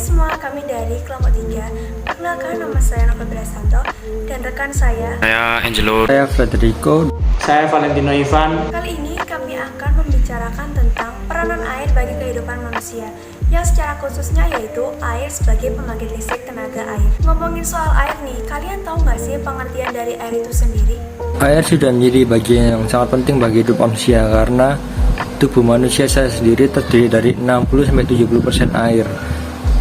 semua, kami dari kelompok 3. Perkenalkan, nama saya Nova Santo dan rekan saya Angelo. Saya Federico. Saya Valentino Ivan. Kali ini kami akan membicarakan tentang peranan air bagi kehidupan manusia, yang secara khususnya yaitu air sebagai pembangkit listrik tenaga air. Ngomongin soal air nih, kalian tahu nggak sih pengertian dari air itu sendiri? Air sudah menjadi bagian yang sangat penting bagi hidup manusia karena tubuh manusia saya sendiri terdiri dari 60-70% air.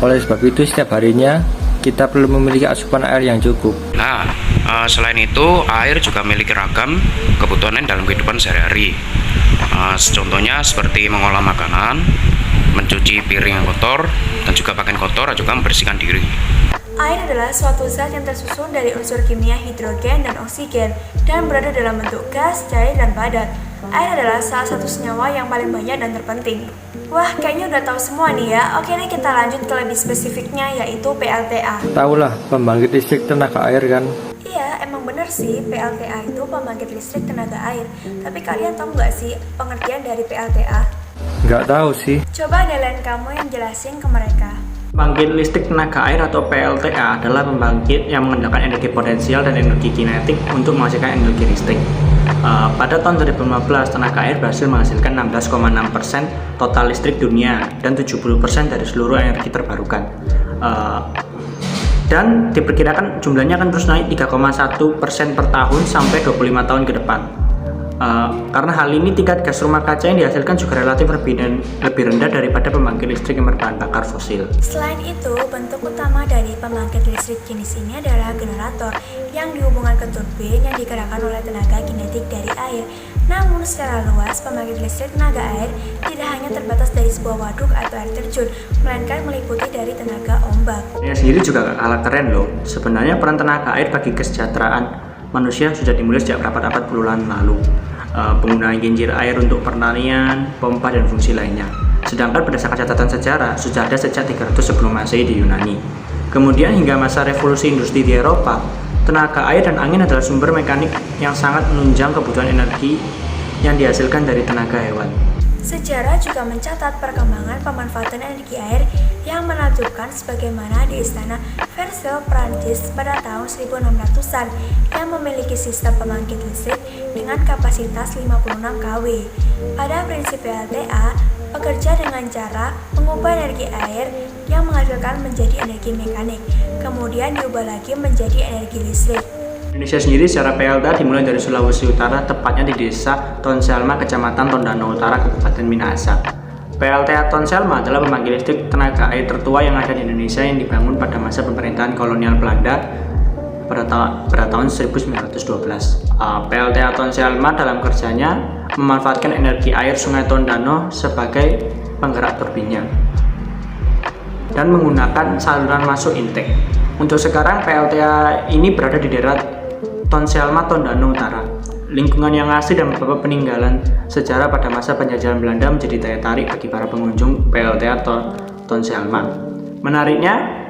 Oleh sebab itu setiap harinya kita perlu memiliki asupan air yang cukup. Selain itu, air juga memiliki ragam kebutuhan dalam kehidupan sehari-hari. Contohnya seperti mengolah makanan, mencuci piring yang kotor, dan juga pakaian kotor, juga membersihkan diri. Air adalah suatu zat yang tersusun dari unsur kimia hidrogen dan oksigen dan berada dalam bentuk gas, cair, dan padat. Air adalah salah satu senyawa yang paling banyak dan terpenting. Wah, kayaknya udah tahu semua nih ya. Oke nih, kita lanjut ke lebih spesifiknya, yaitu PLTA. Tahulah pembangkit listrik tenaga air kan? Iya, emang bener sih, PLTA itu pembangkit listrik tenaga air. Tapi kalian tahu nggak sih pengertian dari PLTA? Nggak tahu sih. Coba ada lain kamu yang jelasin ke mereka. Pembangkit listrik tenaga air atau PLTA adalah pembangkit yang mengandalkan energi potensial dan energi kinetik untuk menghasilkan energi listrik. Pada tahun 2015, tenaga air berhasil menghasilkan 16,6% total listrik dunia dan 70% dari seluruh energi terbarukan. Dan diperkirakan jumlahnya akan terus naik 3,1% per tahun sampai 25 tahun ke depan. Karena hal ini tingkat gas rumah kaca yang dihasilkan juga relatif lebih rendah daripada pembangkit listrik yang berbahan bakar fosil. Selain itu, bentuk utama dari pembangkit listrik jenis ini adalah generator yang dihubungkan ke turbin yang digerakkan oleh tenaga kinetik dari air. Namun secara luas, pembangkit listrik tenaga air tidak hanya terbatas dari sebuah waduk atau air terjun, melainkan meliputi dari tenaga ombak. Ini sendiri juga gak kalah keren loh. Sebenarnya peran tenaga air bagi kesejahteraan manusia sudah dimulai sejak berabad-abad puluhan lalu. Penggunaan kincir air untuk pertanian, pompa, dan fungsi lainnya. Sedangkan berdasarkan catatan sejarah, sudah ada sejak 300 sebelum Masehi di Yunani. Kemudian hingga masa revolusi industri di Eropa, tenaga air dan angin adalah sumber mekanik yang sangat menunjang kebutuhan energi yang dihasilkan dari tenaga hewan. Sejarah juga mencatat perkembangan pemanfaatan energi air yang menakjubkan sebagaimana di Istana Versailles, Prancis pada tahun 1600-an yang memiliki sistem pembangkit listrik dengan kapasitas 56 kW. Pada prinsip PLTA, bekerja dengan cara mengubah energi air yang menghasilkan menjadi energi mekanik, kemudian diubah lagi menjadi energi listrik. Indonesia sendiri secara PLTA dimulai dari Sulawesi Utara, tepatnya di desa Tonselma, kecamatan Tondano Utara, Kabupaten Minahasa. PLTA Tonselma adalah pembangkit listrik tenaga air tertua yang ada di Indonesia yang dibangun pada masa pemerintahan kolonial Belanda pada tahun 1912. PLTA Tonselma dalam kerjanya memanfaatkan energi air Sungai Tondano sebagai penggerak turbinnya dan menggunakan saluran masuk intake. Untuk sekarang PLTA ini berada di daerah Tonselma, Tondano Utara. Lingkungan yang asli dan beberapa peninggalan sejarah pada masa penjajahan Belanda menjadi daya tarik bagi para pengunjung PLTA Tonselma. Menariknya,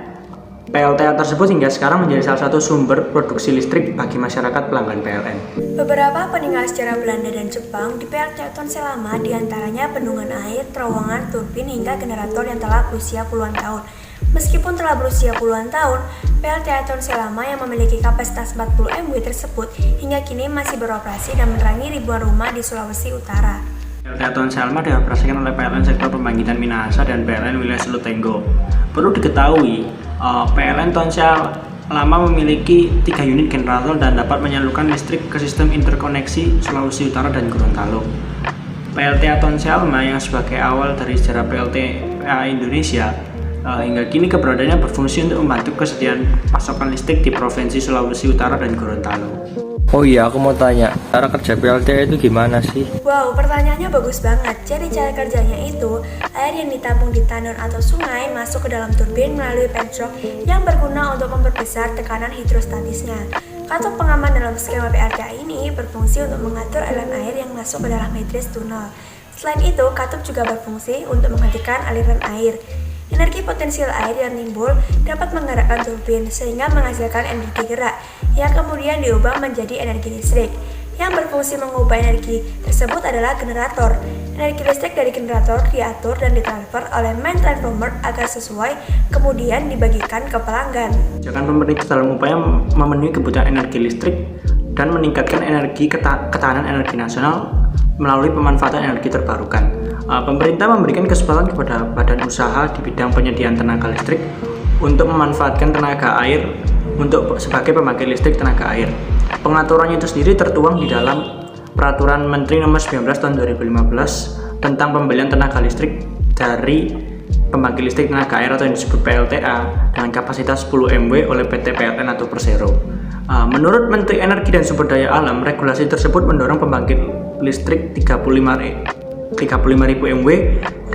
PLTA tersebut hingga sekarang menjadi salah satu sumber produksi listrik bagi masyarakat pelanggan PLN. Beberapa peninggalan sejarah Belanda dan Jepang di PLTA Tonselma diantaranya bendungan air, terowongan, turbin, hingga generator yang telah berusia puluhan tahun. Meskipun telah berusia puluhan tahun, PLTA Tonselma yang memiliki kapasitas 40 MW tersebut hingga kini masih beroperasi dan menerangi ribuan rumah di Sulawesi Utara. PLTA Tonselma dioperasikan oleh PLN Sektor Pembangkitan Minahasa dan PLN Wilayah Selutenggo. Perlu diketahui, PLN Tonselma memiliki 3 unit generator dan dapat menyalurkan listrik ke sistem interkoneksi Sulawesi Utara dan Gorontalo. PLTA Tonselma yang sebagai awal dari sejarah PLTA Indonesia, hingga kini keberadaannya berfungsi untuk membantu kesediaan pasokan listrik di Provinsi Sulawesi Utara dan Gorontalo. Oh iya, aku mau tanya, cara kerja PLTA itu gimana sih? Wow, pertanyaannya bagus banget. Jadi cara kerjanya itu, air yang ditampung di tandon atau sungai masuk ke dalam turbin melalui penchok yang berguna untuk memperbesar tekanan hidrostatisnya. Katup pengaman dalam skema PLTA ini berfungsi untuk mengatur aliran air yang masuk ke dalam matriks tunnel. Selain itu, katup juga berfungsi untuk menghentikan aliran air. Energi potensial air yang timbul dapat menggerakkan turbin sehingga menghasilkan energi gerak yang kemudian diubah menjadi energi listrik. Yang berfungsi mengubah energi tersebut adalah generator. Energi listrik dari generator diatur dan ditransfer oleh main transformer agar sesuai, kemudian dibagikan ke pelanggan. Kebijakan pemerintah dalam upaya memenuhi kebutuhan energi listrik dan meningkatkan ketahanan energi nasional melalui pemanfaatan energi terbarukan. Pemerintah memberikan kesempatan kepada badan usaha di bidang penyediaan tenaga listrik untuk memanfaatkan tenaga air sebagai pembangkit listrik tenaga air. Pengaturannya itu sendiri tertuang di dalam Peraturan Menteri Nomor 19 Tahun 2015 tentang pembelian tenaga listrik dari pembangkit listrik tenaga air atau yang disebut PLTA dengan kapasitas 10 MW oleh PT PLN atau Persero. Menurut Menteri Energi dan Sumber Daya Alam, regulasi tersebut mendorong pembangkit listrik 35.000 MW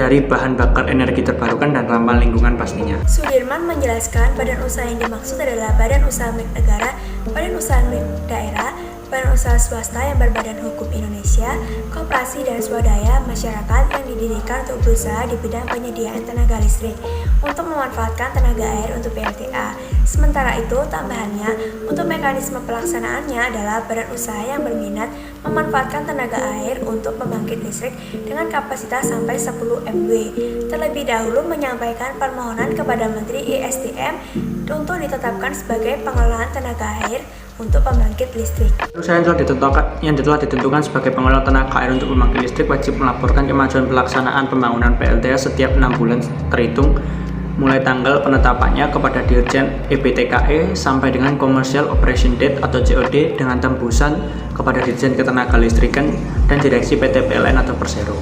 dari bahan bakar energi terbarukan dan ramah lingkungan pastinya. Sudirman menjelaskan badan usaha yang dimaksud adalah badan usaha milik negara, badan usaha milik daerah, badan usaha swasta yang berbadan hukum Indonesia, koperasi dan swadaya masyarakat yang didirikan untuk berusaha di bidang penyediaan tenaga listrik untuk memanfaatkan tenaga air untuk PLTA. Sementara itu, tambahannya, untuk mekanisme pelaksanaannya adalah badan usaha yang berminat memanfaatkan tenaga air untuk pembangkit listrik dengan kapasitas sampai 10 MW. Terlebih dahulu menyampaikan permohonan kepada Menteri ESDM untuk ditetapkan sebagai pengelolaan tenaga air untuk pembangkit listrik. Usaha yang telah ditentukan sebagai pengelola tenaga air untuk pembangkit listrik wajib melaporkan kemajuan pelaksanaan pembangunan PLTA setiap 6 bulan terhitung mulai tanggal penetapannya kepada Dirjen EPTKE sampai dengan Commercial Operation Date atau COD dengan tembusan kepada Dirjen Ketenagalistrikan dan Direksi PT PLN atau Persero.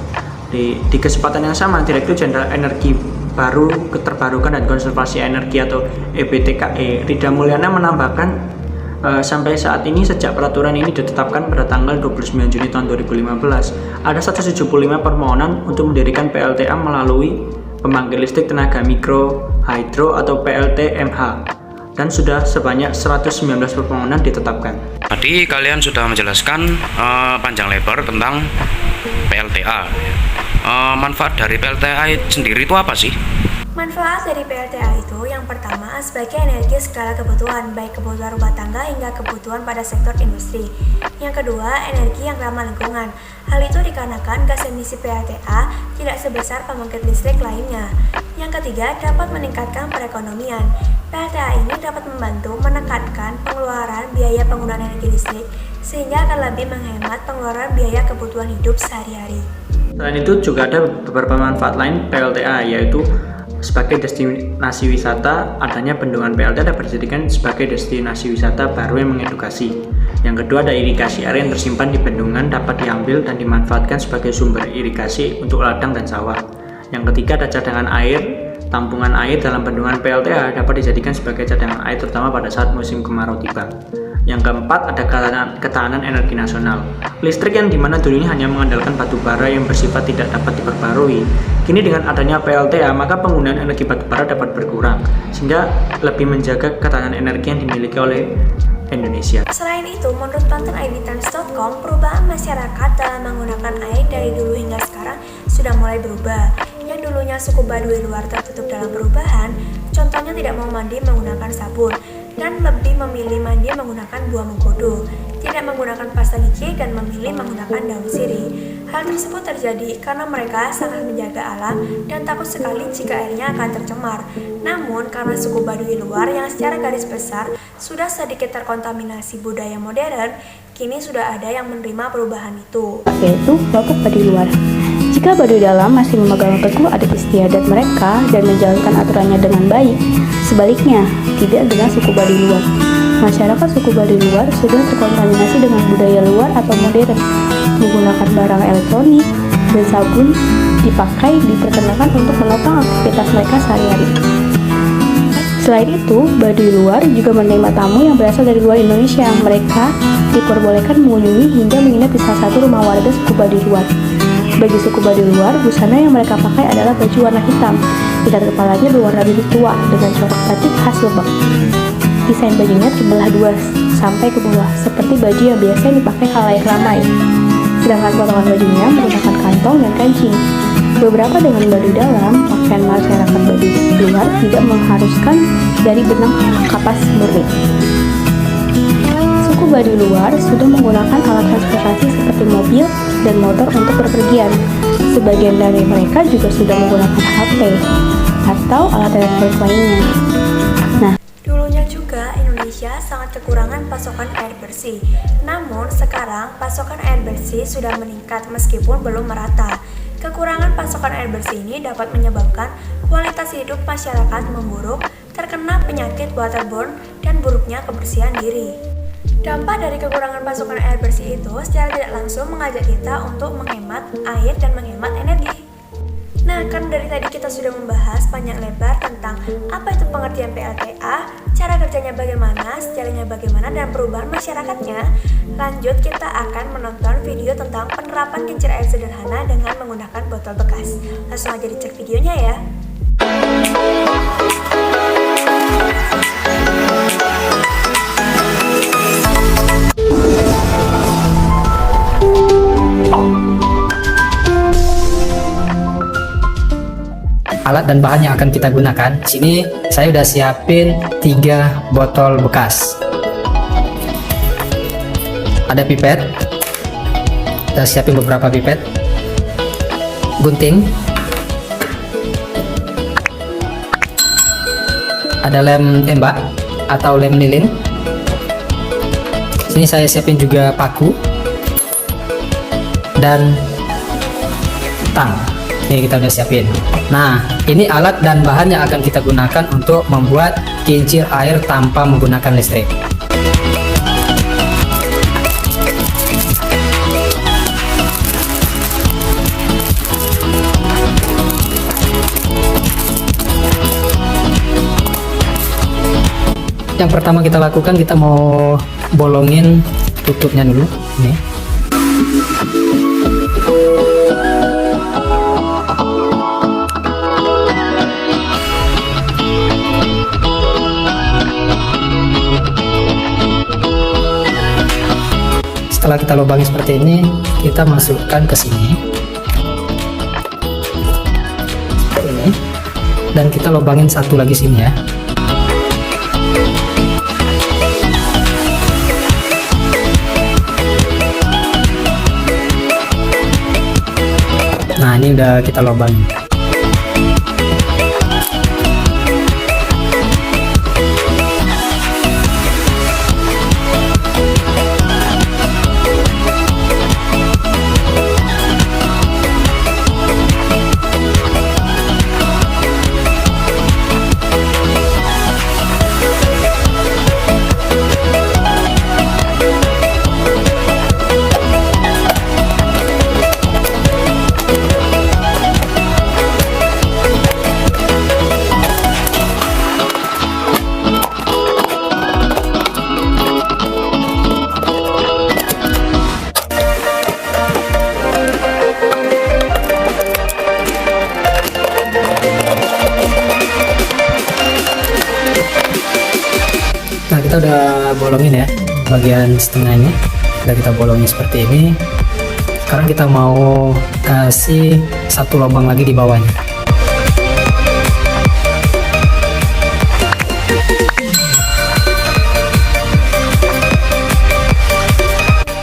Di kesempatan yang sama, Direktur Jenderal Energi Baru, Terbarukan dan Konservasi Energi atau EPTKE Rida Mulyana menambahkan sampai saat ini sejak peraturan ini ditetapkan pada tanggal 29 Juni tahun 2015 ada 175 permohonan untuk mendirikan PLTA melalui pembangkit listrik tenaga mikro hidro atau PLTMH dan sudah sebanyak 119 permohonan ditetapkan. Tadi kalian sudah menjelaskan panjang lebar tentang PLTA. Manfaat dari PLTA sendiri itu apa sih? Manfaat dari PLTA itu yang pertama sebagai energi skala kebutuhan, baik kebutuhan rumah tangga hingga kebutuhan pada sektor industri. Yang kedua, energi yang ramah lingkungan. Hal itu dikarenakan gas emisi PLTA tidak sebesar pembangkit listrik lainnya. Yang ketiga, dapat meningkatkan perekonomian. PLTA ini dapat membantu menekankan pengeluaran biaya penggunaan energi listrik sehingga akan lebih menghemat pengeluaran biaya kebutuhan hidup sehari-hari. Selain itu juga ada beberapa manfaat lain PLTA, yaitu sebagai destinasi wisata. Adanya bendungan PLTA dapat dijadikan sebagai destinasi wisata baru yang mengedukasi. Yang kedua, ada irigasi air yang tersimpan di bendungan dapat diambil dan dimanfaatkan sebagai sumber irigasi untuk ladang dan sawah. Yang ketiga, ada cadangan air. Tampungan air dalam bendungan PLTA dapat dijadikan sebagai cadangan air terutama pada saat musim kemarau tiba. Yang keempat, ada ketahanan energi nasional. Listrik yang dimana dulunya hanya mengandalkan batu bara yang bersifat tidak dapat diperbarui, kini dengan adanya PLTA maka penggunaan energi batu bara dapat berkurang, sehingga lebih menjaga ketahanan energi yang dimiliki oleh Indonesia. Selain itu, menurut PantenIDTimes.com, perubahan masyarakat dalam menggunakan air dari dulu hingga sekarang sudah mulai berubah. Yang dulunya suku Baduy luar tertutup dalam perubahan, contohnya tidak mau mandi menggunakan sabun, dan lebih memilih mandi menggunakan buah mengkudu, tidak menggunakan pasta gigi dan memilih menggunakan daun sirih. Hal tersebut terjadi karena mereka sangat menjaga alam dan takut sekali jika airnya akan tercemar. Namun karena suku Baduy luar yang secara garis besar sudah sedikit terkontaminasi budaya modern, kini sudah ada yang menerima perubahan itu, yaitu kelompok Baduy luar. Jika Baduy dalam masih memegang teguh adat istiadat mereka dan menjalankan aturannya dengan baik, sebaliknya tidak dengan suku Baduy luar. Masyarakat suku Baduy luar sudah terkontaminasi dengan budaya luar atau modern, menggunakan barang elektronik dan sabun diperkenalkan untuk menopang aktivitas mereka sehari-hari. Selain itu, Baduy luar juga menerima tamu yang berasal dari luar Indonesia. Mereka diperbolehkan mengunjungi hingga menginap di salah satu rumah warga suku Baduy luar. Bagi suku Baduy luar, busana yang mereka pakai adalah baju warna hitam. Ikat kepalanya berwarna biru tua dengan corak batik khas Lebak. Desain bajunya terbelah dua sampai ke bawah, seperti baju yang biasa dipakai khalayak ramai. Sedangkan potongan bajunya menggunakan kantong dan kancing. Beberapa dengan Baduy dalam, pakaian masyarakat Baduy luar tidak mengharuskan dari benang kapas murni. Suku Baduy luar sudah menggunakan alat transportasi seperti mobil dan motor untuk berpergian. sebagian dari mereka juga sudah menggunakan HP atau alat elektronik lainnya. Nah, Dulunya juga Indonesia sangat kekurangan pasokan air bersih. Namun sekarang pasokan air bersih sudah meningkat meskipun belum merata. Kekurangan pasokan air bersih ini dapat menyebabkan kualitas hidup masyarakat memburuk, terkena penyakit waterborne, dan buruknya kebersihan diri. Dampak dari kekurangan pasokan air bersih itu secara tidak langsung mengajak kita untuk menghemat air dan menghemat energi. Nah, kan dari tadi kita sudah membahas panjang lebar tentang apa itu pengertian PLTA, cara kerjanya bagaimana, sejarahnya bagaimana, dan perubahan masyarakatnya. Lanjut, kita akan menonton video tentang penerapan kincir air sederhana dengan menggunakan botol bekas. Langsung aja dicek videonya ya. Alat dan bahan yang akan kita gunakan. Di sini saya udah siapin 3 botol bekas. Ada pipet. Kita siapin beberapa pipet. Gunting. Ada lem tembak atau lem lilin. Sini saya siapin juga paku dan tang. Ini kita udah siapin. Nah, ini alat dan bahan yang akan kita gunakan untuk membuat kincir air tanpa menggunakan listrik. Yang pertama kita lakukan, kita mau bolongin tutupnya dulu. Ini. Setelah kita lubangi seperti ini, kita masukkan ke sini. Seperti ini. Dan kita lubangin satu lagi sini ya. Nah, ini udah kita lubangin. Nah, kita udah bolongin ya bagian setengahnya, udah kita bolongin seperti ini. Sekarang kita mau kasih satu lubang lagi di bawahnya.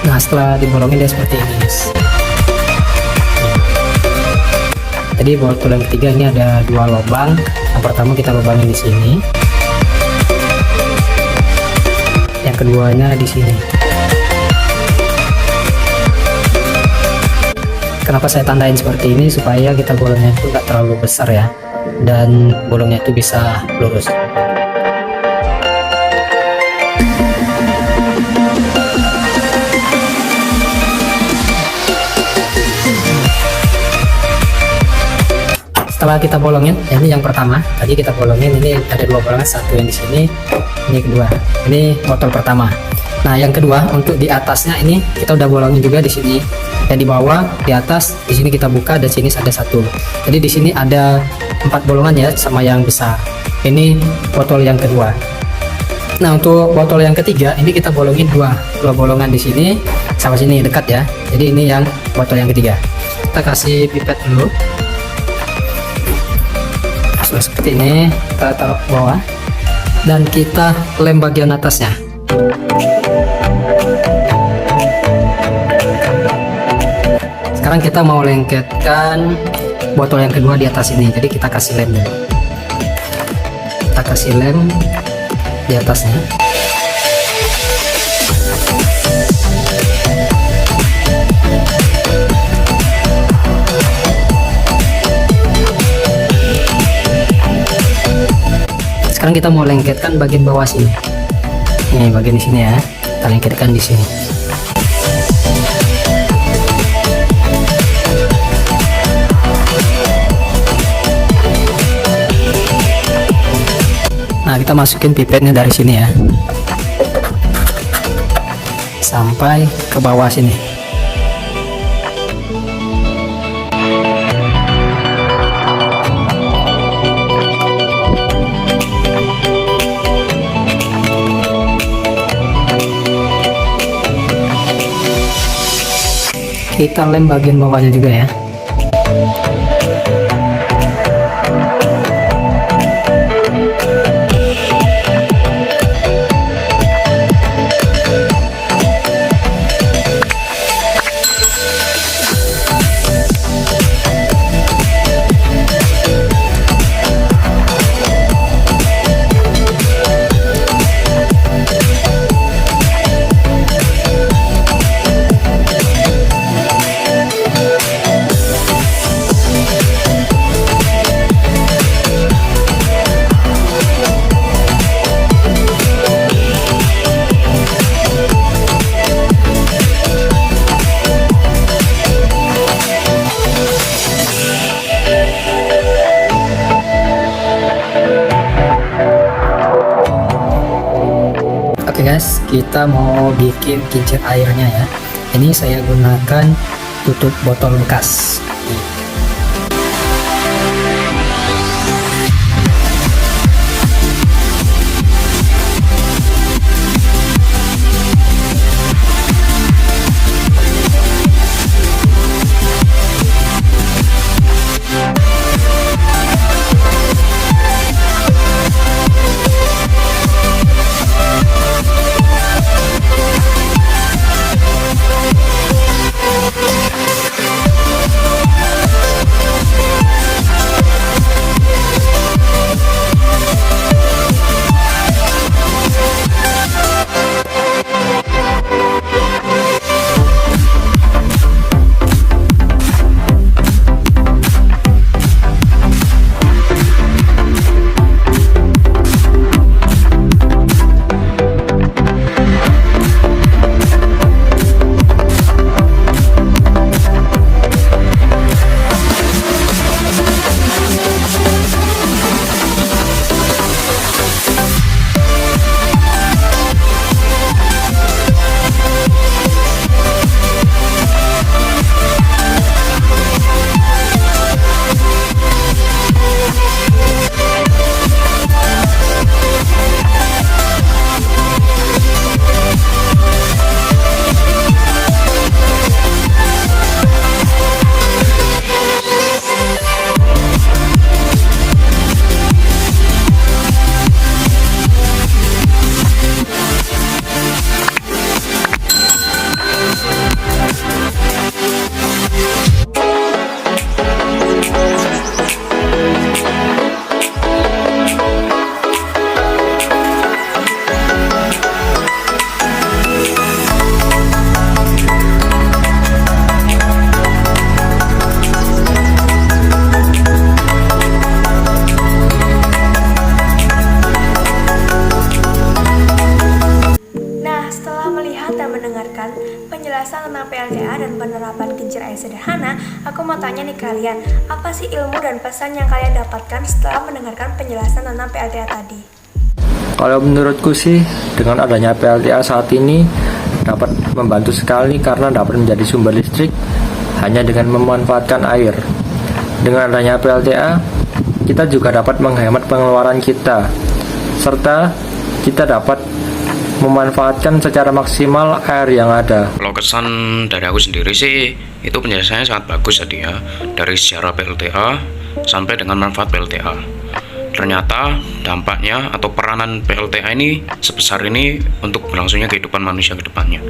Nah, setelah dibolongin dia seperti ini, guys. Jadi botol yang ketiga ini ada 2 lubang. Yang pertama kita lubangin di sini. Yang keduanya di sini. Kenapa saya tandain seperti ini? Supaya kita bolongnya itu nggak terlalu besar ya, dan bolongnya itu bisa lurus. Setelah kita bolongin, ini yang pertama. Tadi kita bolongin, ini ada 2 bolongan, satu yang di sini, ini kedua. Ini botol pertama. Nah, yang kedua untuk di atasnya ini kita udah bolongin juga di sini. Dan di bawah, di atas, di sini kita buka dan sini ada 1. Jadi di sini ada 4 bolongan ya, sama yang besar. Ini botol yang kedua. Nah, untuk botol yang ketiga ini kita bolongin dua bolongan di sini sama sini dekat ya. Jadi ini yang botol yang ketiga. Kita kasih pipet dulu. Seperti ini, kita taruh ke bawah dan kita lem bagian atasnya. Sekarang sekarang kita mau lengketkan botol yang kedua di atas ini. Jadi kita kasih lem dulu. Kita kasih lem di atasnya. Sekarang kita mau lengketkan bagian bawah sini. Ini bagian di sini ya. Kita lengketkan di sini. Nah, kita masukin pipetnya dari sini ya. Sampai ke bawah sini. Kita lem bagian bawahnya juga ya. Oke guys, kita mau bikin kincir airnya ya. Ini saya gunakan tutup botol bekas. penjelasan tentang PLTA dan penerapan kincir air sederhana, aku mau tanya nih kalian, apa sih ilmu dan pesan yang kalian dapatkan setelah mendengarkan penjelasan tentang PLTA tadi? Kalau menurutku sih, dengan adanya PLTA saat ini dapat membantu sekali karena dapat menjadi sumber listrik hanya dengan memanfaatkan air. Dengan adanya PLTA, kita juga dapat menghemat pengeluaran kita, serta kita dapat memanfaatkan secara maksimal air yang ada. Kalau kesan dari aku sendiri sih, itu penjelasannya sangat bagus tadi ya, dari sejarah PLTA sampai dengan manfaat PLTA. Ternyata dampaknya atau peranan PLTA ini sebesar ini untuk berlangsungnya kehidupan manusia ke depannya.